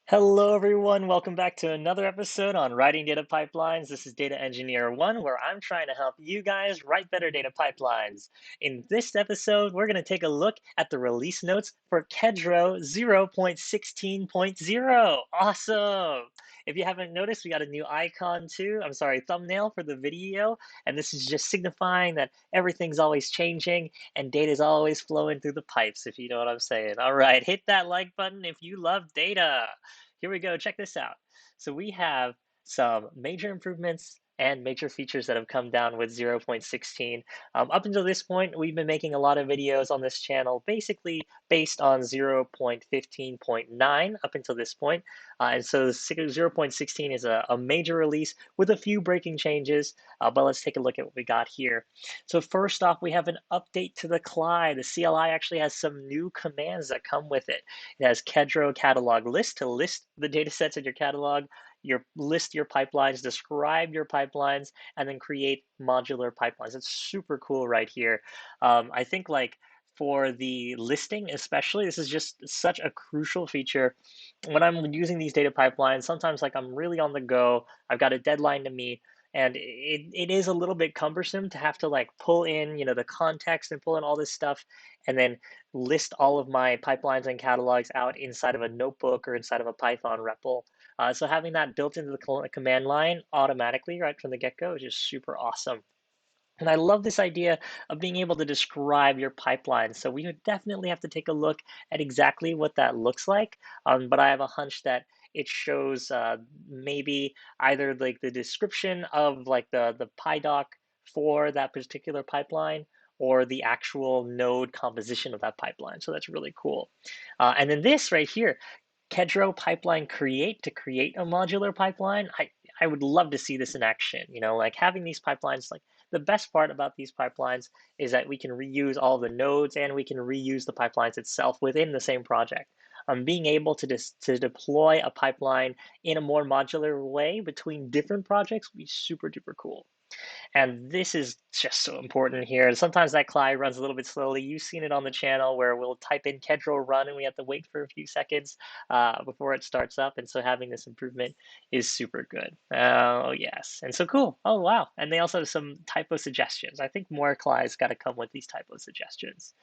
Hello, everyone. Welcome back to another episode on Writing Data Pipelines. This is Data Engineer 1, where I'm trying to help you guys write better data pipelines. In this episode, we're going to take a look at the release notes for Kedro 0.16.0. Awesome! If you haven't noticed, we got a new icon too. I'm sorry, thumbnail for the video. And this is just signifying that everything's always changing and data is always flowing through the pipes, if you know what I'm saying. All right, hit that like button if you love data. Here we go. Check this out. So we have some major improvements and major features that have come down with 0.16. Up until this point, we've been making a lot of videos on this channel, basically based on 0.15.9 up until this point. And so 0.16 is a major release with a few breaking changes, but let's take a look at what we got here. So first off, we have an update to the CLI. The CLI actually has some new commands that come with it. It has Kedro catalog list to list the data sets in your catalog, list your pipelines, describe your pipelines, and then create modular pipelines. It's super cool right here. I think like for the listing especially, this is just such a crucial feature. When I'm using these data pipelines, sometimes like I'm really on the go, I've got a deadline to meet, and it is a little bit cumbersome to have to like pull in, the context and pull in all this stuff and then list all of my pipelines and catalogs out inside of a notebook or inside of a Python REPL. So having that built into the command line automatically right from the get-go is just super awesome. And I love this idea of being able to describe your pipeline. So we would definitely have to take a look at exactly what that looks like. But I have a hunch that it shows maybe either like the description of like the PyDoc for that particular pipeline or the actual node composition of that pipeline. So that's really cool. And then this right here, Kedro pipeline create to create a modular pipeline. I would love to see this in action. Like having these pipelines, like the best part about these pipelines is that we can reuse all the nodes and we can reuse the pipelines itself within the same project. Being able to deploy a pipeline in a more modular way between different projects would be super duper cool. And this is just so important here. Sometimes that CLI runs a little bit slowly. You've seen it on the channel where we'll type in Kedro run and we have to wait for a few seconds before it starts up. And so having this improvement is super good. Oh, yes. And so cool. Oh, wow. And they also have some typo suggestions. I think more CLIs got to come with these typo suggestions.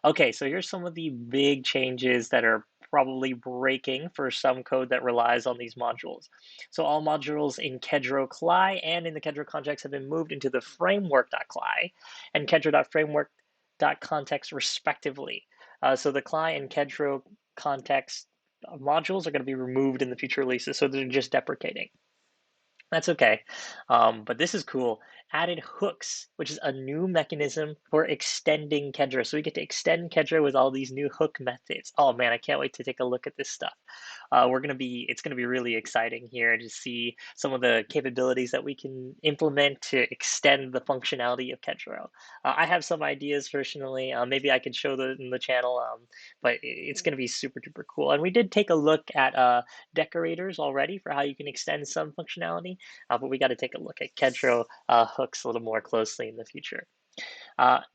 Okay, so here's some of the big changes that are probably breaking for some code that relies on these modules. So all modules in Kedro CLI and in the Kedro context have been moved into the framework.cli and Kedro.framework.context respectively. So the CLI and Kedro context modules are going to be removed in the future releases, so they're just deprecating. That's okay. But this is cool. Added hooks, which is a new mechanism for extending Kedro. So we get to extend Kedro with all these new hook methods. Oh man, I can't wait to take a look at this stuff. It's gonna be really exciting here to see some of the capabilities that we can implement to extend the functionality of Kedro. I have some ideas personally. Maybe I could show them in the channel, but it's gonna be super duper cool. And we did take a look at decorators already for how you can extend some functionality, but we got to take a look at Kedro hooks a little more closely in the future.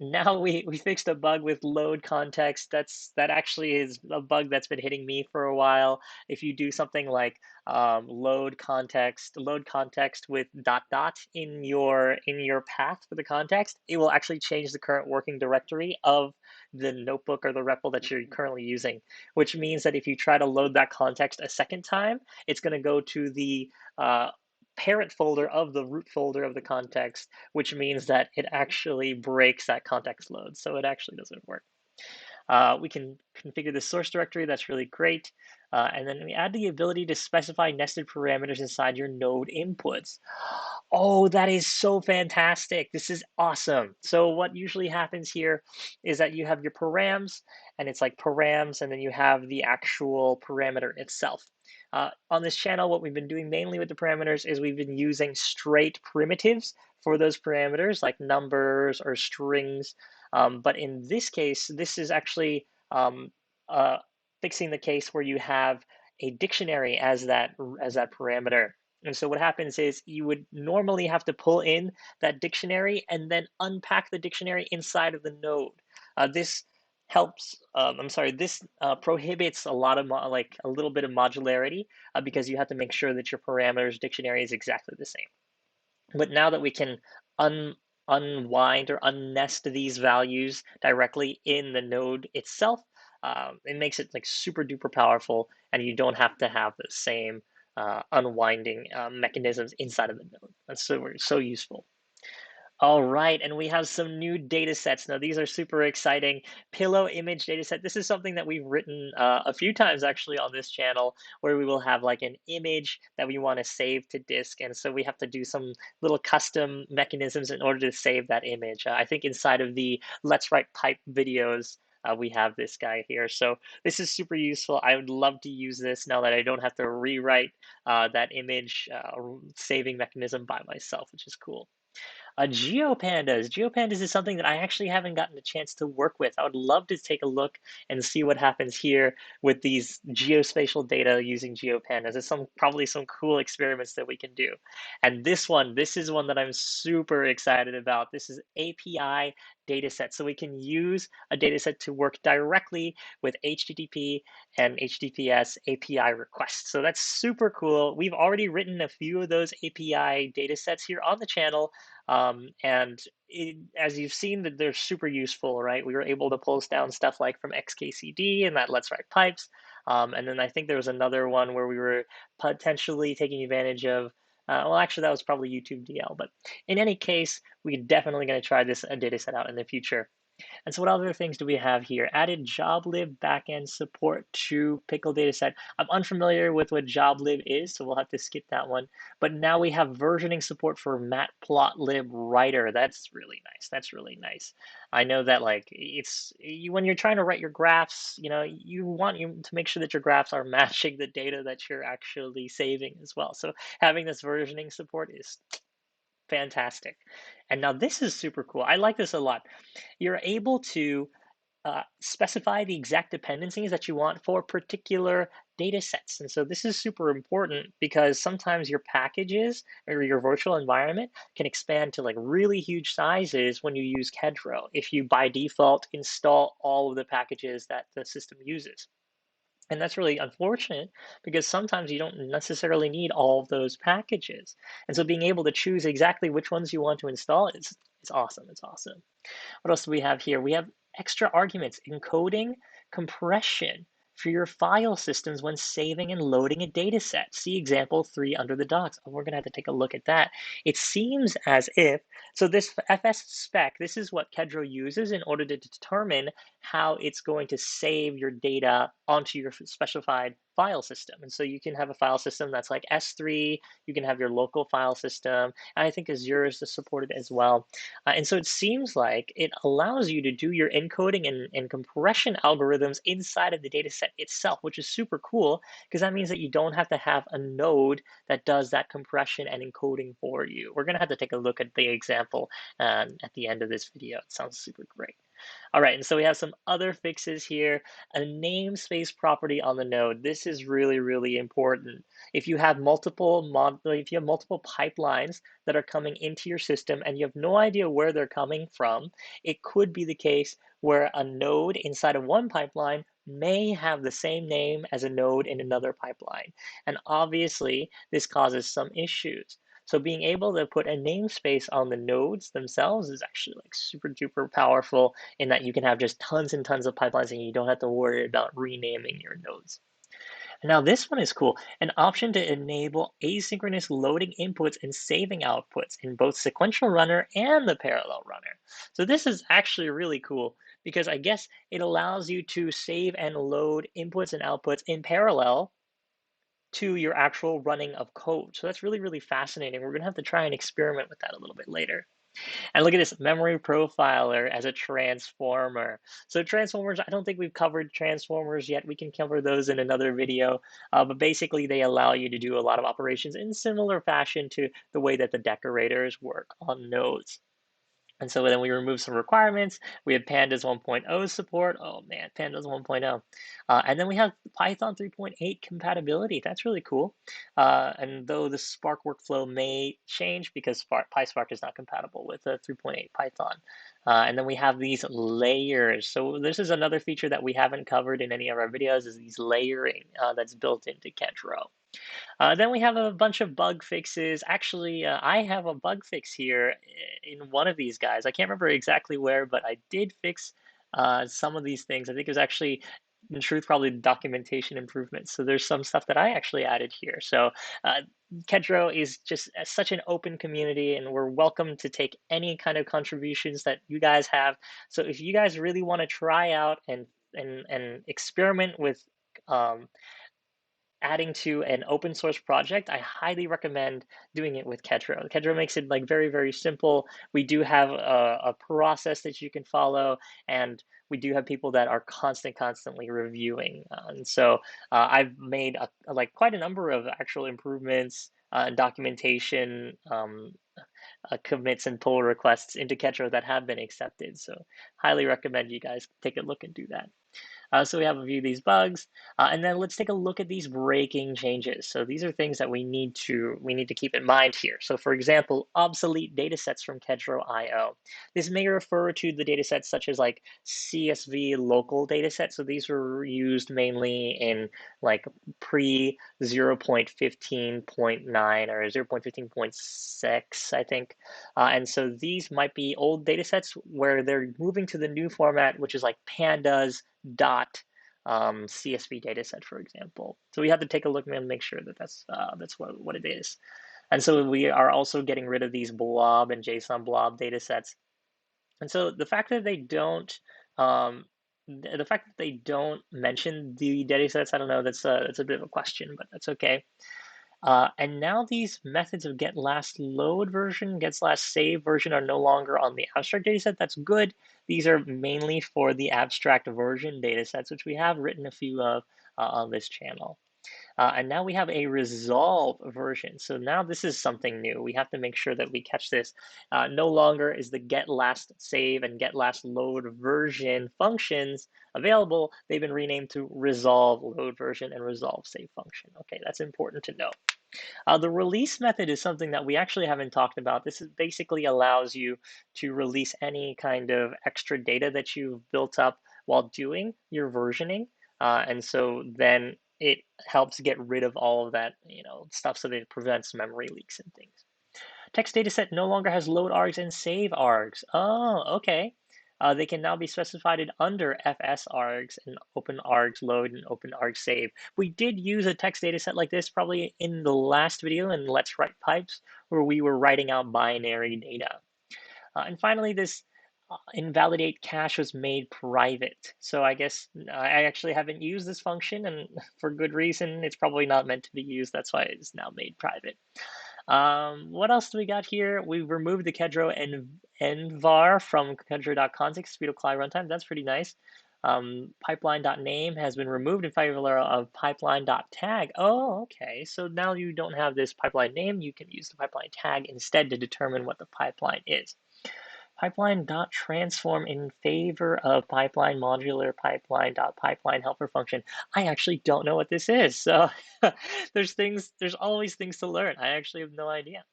Now we fixed a bug with load context. That actually is a bug that's been hitting me for a while. If you do something like load context with dot dot in your path for the context, it will actually change the current working directory of the notebook or the REPL that you're currently using, which means that if you try to load that context a second time, it's going to go to the parent folder of the root folder of the context, which means that it actually breaks that context load. So it actually doesn't work. We can configure the source directory. That's really great. And then we add the ability to specify nested parameters inside your node inputs. Oh, that is so fantastic. This is awesome. So what usually happens here is that you have your params, and it's like params, and then you have the actual parameter itself. On this channel, what we've been doing mainly with the parameters is we've been using straight primitives for those parameters, like numbers or strings. But in this case, this is actually fixing the case where you have a dictionary as that parameter. And so what happens is you would normally have to pull in that dictionary and then unpack the dictionary inside of the node. This helps, I'm sorry, this prohibits a lot of like a little bit of modularity because you have to make sure that your parameters dictionary is exactly the same. But now that we can un unwind or unnest these values directly in the node itself, it makes it like super duper powerful, and you don't have to have the same unwinding mechanisms inside of the node. That's so useful. All right, and we have some new data sets. Now, these are super exciting. Pillow image data set. This is something that we've written a few times actually on this channel, where we will have like an image that we want to save to disk. And so we have to do some little custom mechanisms in order to save that image. I think inside of the Let's Write Pipe videos, we have this guy here. So this is super useful. I would love to use this now that I don't have to rewrite that image saving mechanism by myself, which is cool. GeoPandas. GeoPandas is something that I actually haven't gotten a chance to work with. I would love to take a look and see what happens here with these geospatial data using GeoPandas. There's probably some cool experiments that we can do. And this is one that I'm super excited about. This is API dataset. So we can use a dataset to work directly with HTTP and HTTPS API requests. So that's super cool. We've already written a few of those API datasets here on the channel. As you've seen, that they're super useful, right? We were able to pull down stuff like from XKCD and that Let's Write Pipes. And then I think there was another one where we were potentially taking advantage of, well, actually, that was probably YouTube DL. But in any case, we're definitely going to try this data set out in the future. And so what other things do we have here? Added joblib backend support to Pickle dataset. I'm unfamiliar with what joblib is, so we'll have to skip that one. But now we have versioning support for matplotlib writer. That's really nice. That's really nice. I know that like when you're trying to write your graphs, you want to make sure that your graphs are matching the data that you're actually saving as well. So having this versioning support is fantastic. And now this is super cool. I like this a lot. You're able to specify the exact dependencies that you want for particular data sets. And so this is super important because sometimes your packages or your virtual environment can expand to like really huge sizes when you use Kedro, if you by default install all of the packages that the system uses. And that's really unfortunate because sometimes you don't necessarily need all of those packages. And so being able to choose exactly which ones you want to install is awesome. It's awesome. What else do we have here? We have extra arguments, encoding compression for your file systems when saving and loading a data set. See example 3 under the docs. Oh, we're going to have to take a look at that. It seems as if, so this FS spec, this is what Kedro uses in order to determine how it's going to save your data onto your specified file system. And so you can have a file system that's like S3, you can have your local file system, and I think Azure is supported as well. And so it seems like it allows you to do your encoding and compression algorithms inside of the data set itself, which is super cool because that means that you don't have to have a node that does that compression and encoding for you. We're going to have to take a look at the example at the end of this video. It sounds super great. All right, and so we have some other fixes here. A namespace property on the node. This is really, really important. If you have multiple pipelines that are coming into your system and you have no idea where they're coming from, it could be the case where a node inside of one pipeline may have the same name as a node in another pipeline. And obviously, this causes some issues. So being able to put a namespace on the nodes themselves is actually like super duper powerful in that you can have just tons and tons of pipelines and you don't have to worry about renaming your nodes. Now this one is cool, an option to enable asynchronous loading inputs and saving outputs in both sequential runner and the parallel runner. So this is actually really cool because I guess it allows you to save and load inputs and outputs in parallel to your actual running of code. So that's really, really fascinating. We're gonna have to try and experiment with that a little bit later. And look at this memory profiler as a transformer. So transformers, I don't think we've covered transformers yet. We can cover those in another video. But basically, they allow you to do a lot of operations in similar fashion to the way that the decorators work on nodes. And so then we remove some requirements. We have Pandas 1.0 support. Oh man, Pandas 1.0. And then we have Python 3.8 compatibility. That's really cool. And though the Spark workflow may change because PySpark is not compatible with 3.8 Python. And then we have these layers. So this is another feature that we haven't covered in any of our videos is these layering that's built into Kedro. Then we have a bunch of bug fixes. Actually, I have a bug fix here in one of these guys. I can't remember exactly where, but I did fix some of these things. I think it was actually, in truth, probably documentation improvements. So there's some stuff that I actually added here. So uh, Kedro is just such an open community, and we're welcome to take any kind of contributions that you guys have. So if you guys really want to try out and experiment with um, adding to an open source project, I highly recommend doing it with Kedro. Kedro makes it like very, very simple. We do have a process that you can follow, and we do have people that are constantly reviewing. And so I've made like quite a number of actual improvements and documentation commits and pull requests into Kedro that have been accepted. So highly recommend you guys take a look and do that. So we have a few of these bugs, and then let's take a look at these breaking changes. So these are things that we need to keep in mind here. So for example, obsolete datasets from Kedro IO. This may refer to the datasets such as like CSV local datasets. So these were used mainly in like pre 0.15.9 or 0.15.6, I think. And so these might be old datasets where they're moving to the new format, which is like pandas dot CSV dataset, for example. So we have to take a look and make sure that that's what it is. And so we are also getting rid of these blob and JSON blob datasets. And so the fact that they don't mention the datasets, I don't know, that's a bit of a question, but that's okay. And now these methods of get last load version, gets last save version are no longer on the abstract dataset. That's good. These are mainly for the abstract version datasets, which we have written a few of on this channel. And now we have a resolve version. So now this is something new. We have to make sure that we catch this. No longer is the get last save and get last load version functions available. They've been renamed to resolve load version and resolve save function. Okay, that's important to know. The release method is something that we actually haven't talked about. This is basically allows you to release any kind of extra data that you've built up while doing your versioning. And so then it helps get rid of all of that, stuff so that it prevents memory leaks and things. Text dataset no longer has load args and save args. Oh, okay. They can now be specified in under fs args and open args load and open args save. We did use a text dataset like this probably in the last video in Let's Write Pipes, where we were writing out binary data. And finally, this invalidate cache was made private. So I guess I actually haven't used this function, and for good reason. It's probably not meant to be used. That's why it's now made private. What else do we got here? We've removed the Kedro envar from Kedro.context speed of CLI runtime. That's pretty nice. Pipeline.name has been removed in favor of pipeline.tag. Oh, okay. So now you don't have this pipeline name. You can use the pipeline tag instead to determine what the pipeline is. Pipeline.transform in favor of pipeline modular pipeline.pipeline helper function. I actually don't know what this is. So there's always things to learn. I actually have no idea.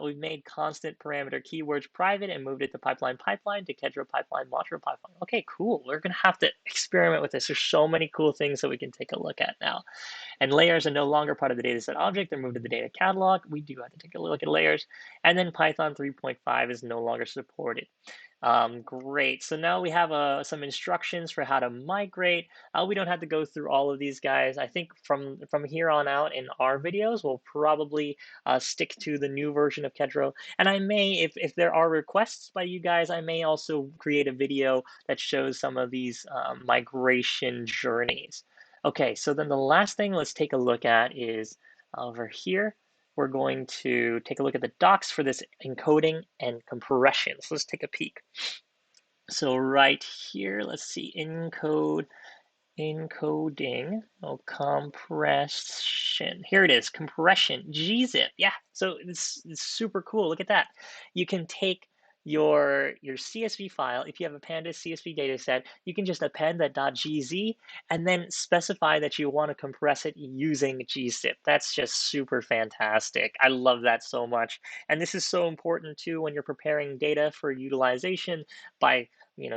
We've made constant parameter keywords private and moved it to pipeline to Kedro pipeline modular pipeline. Okay, cool. We're gonna have to experiment with this. There's so many cool things that we can take a look at now. And layers are no longer part of the dataset object. They're moved to the data catalog. We do have to take a look at layers. And then Python 3.5 is no longer supported. Great. So now we have some instructions for how to migrate. We don't have to go through all of these guys. I think from here on out in our videos, we'll probably stick to the new version of Kedro. And I may, if there are requests by you guys, I may also create a video that shows some of these migration journeys. Okay, so then the last thing let's take a look at is over here. We're going to take a look at the docs for this encoding and compression. So let's take a peek. So right here, let's see, encoding, compression. Here it is, compression, gzip. Yeah, so it's super cool. Look at that. You can take your CSV file. If you have a pandas CSV dataset, you can just append that .gz and then specify that you want to compress it using gzip. That's just super fantastic. I love that so much. And this is so important too when you're preparing data for utilization by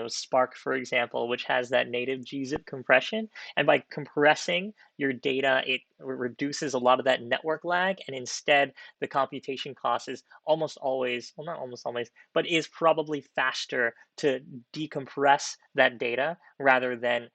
Spark, for example, which has that native gzip compression. And by compressing your data, it reduces a lot of that network lag. And instead, the computation cost is almost always, well, not almost always, but is probably faster to decompress that data rather than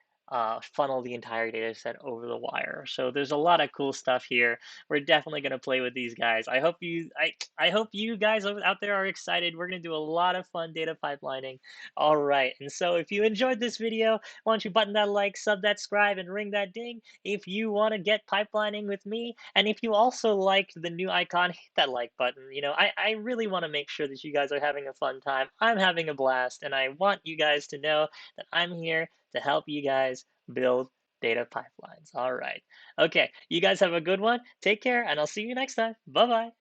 funnel the entire data set over the wire. So there's a lot of cool stuff here. We're definitely going to play with these guys. I hope you guys out there are excited. We're going to do a lot of fun data pipelining. All right. And so if you enjoyed this video, why don't you button that like, sub that, subscribe, and ring that ding if you want to get pipelining with me. And if you also liked the new icon, hit that like button. I really want to make sure that you guys are having a fun time. I'm having a blast, and I want you guys to know that I'm here to help you guys build data pipelines. All right. Okay. You guys have a good one. Take care, and I'll see you next time. Bye bye.